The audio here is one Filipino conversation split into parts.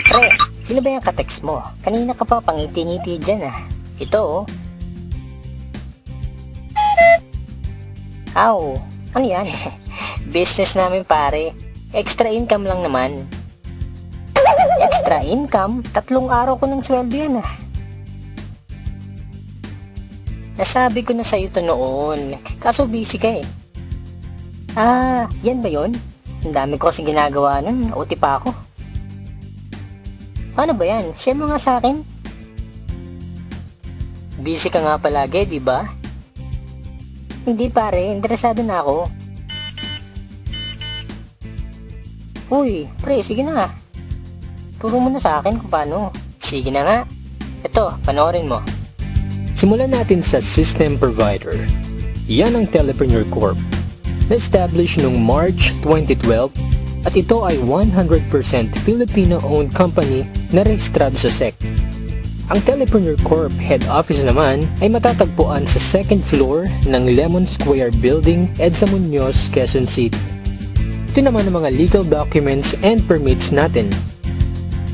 Pre, sino ba yung ka-text mo? Kanina ka pa pangiti-ngiti dyan ah. Ito oh. Aw, ano yan? Business namin pare. Extra income lang naman. Extra income? 3 araw ko ng sweldo yan ah. Nasabi ko na sa'yo to noon. Kaso busy ka eh. Ah, yan ba yun? Ang dami ko kasi ginagawa nun. OT pa ako. Ano ba yan? Share mo nga sa akin. Busy ka nga palagi, di ba? Hindi pare, interesado na ako. Uy, pre, sige na nga. Turo mo na sa akin kung paano. Sige na nga. Ito, panoorin mo. Simulan natin sa system provider. Yan ang Telepreneur Corp. Na-establish noong March 2012 at ito ay 100% Filipino-owned company na rehistrado sa SEC. Ang Telepreneur Corp head office naman ay matatagpuan sa second floor ng Lemon Square Building, EDSA Muñoz, Quezon City. Ito naman ang mga legal documents and permits natin.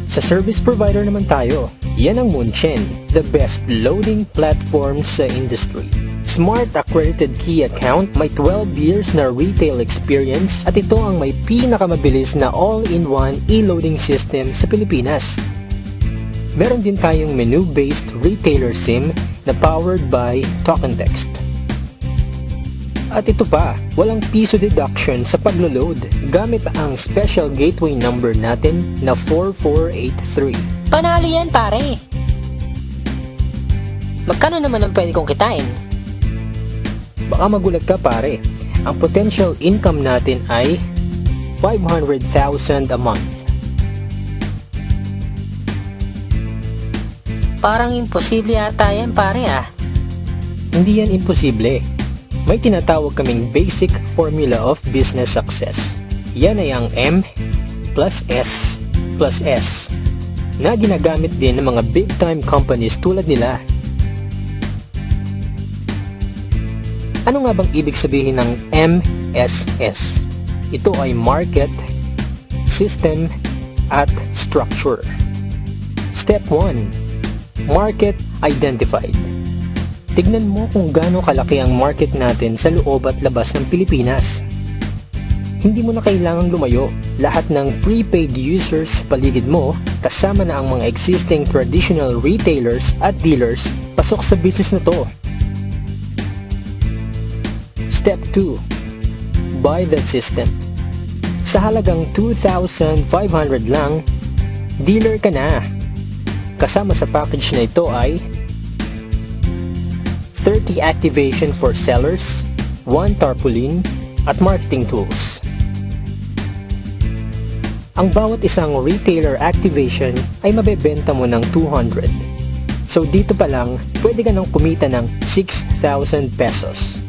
Sa service provider naman tayo. Yan ang Munchen, the best loading platform sa industry. Smart accredited key account, may 12 years na retail experience at ito ang may pinakamabilis na all-in-one e-loading system sa Pilipinas. Meron din tayong menu-based retailer SIM na powered by Talk and Text. At ito pa, walang piso deduction sa paglo-load gamit ang special gateway number natin na 4483. Panalo yan pare. Magkano naman ang pwede kong kitain? Baka magulat ka pare, ang potential income natin ay 500,000 a month. Parang imposible ata yan pare ah. Hindi yan imposible. May tinatawag kaming basic formula of business success. Yan ay ang M plus S plus S na ginagamit din ng mga big time companies tulad nila. Ano nga bang ibig sabihin ng MSS? Ito ay market, system, at structure. Step 1. Market identified. Tignan mo kung gaano kalaki ang market natin sa loob at labas ng Pilipinas. Hindi mo na kailangang lumayo. Lahat ng prepaid users sa paligid mo, kasama na ang mga existing traditional retailers at dealers, pasok sa business na to. Step 2. Buy the system. Sa halagang 2,500 lang, dealer ka na. Kasama sa package na ito ay 30 activation for sellers, 1 tarpaulin, at marketing tools. Ang bawat isang retailer activation ay mabebenta mo ng 200. So dito pa lang, pwede ka nang kumita ng 6,000 pesos.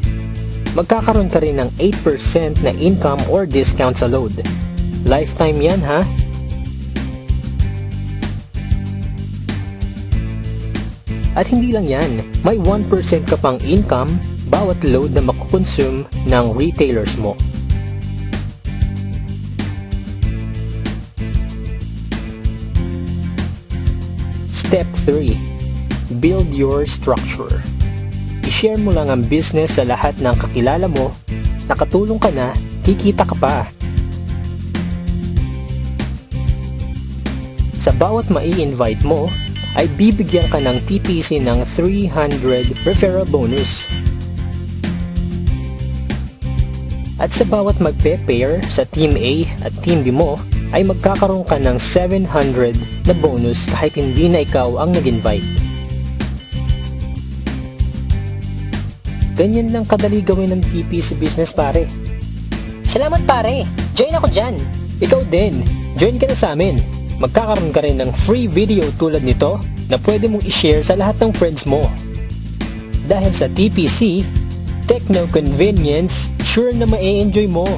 Magkakaroon ka rin ng 8% na income or discount sa load. Lifetime yan ha? At hindi lang yan, may 1% ka pang income bawat load na makukonsume ng retailers mo. Step 3. Build your structure. I-share mo lang ang business sa lahat ng kakilala mo, nakatulong ka na, kikita ka pa. Sa bawat mai-invite mo, ay bibigyan ka ng TPC ng 300 referral bonus. At sa bawat magpe-pair sa Team A at Team B mo, ay magkakaroon ka ng 700 na bonus kahit hindi na ikaw ang nag-invite. Ganyan lang kadali gawin ng TPC business pare. Salamat pare. Join ako dyan. Ikaw din, join ka na sa amin. Magkakaroon ka rin ng free video tulad nito na pwede mong i-share sa lahat ng friends mo. Dahil sa TPC, techno convenience, sure na ma-enjoy mo.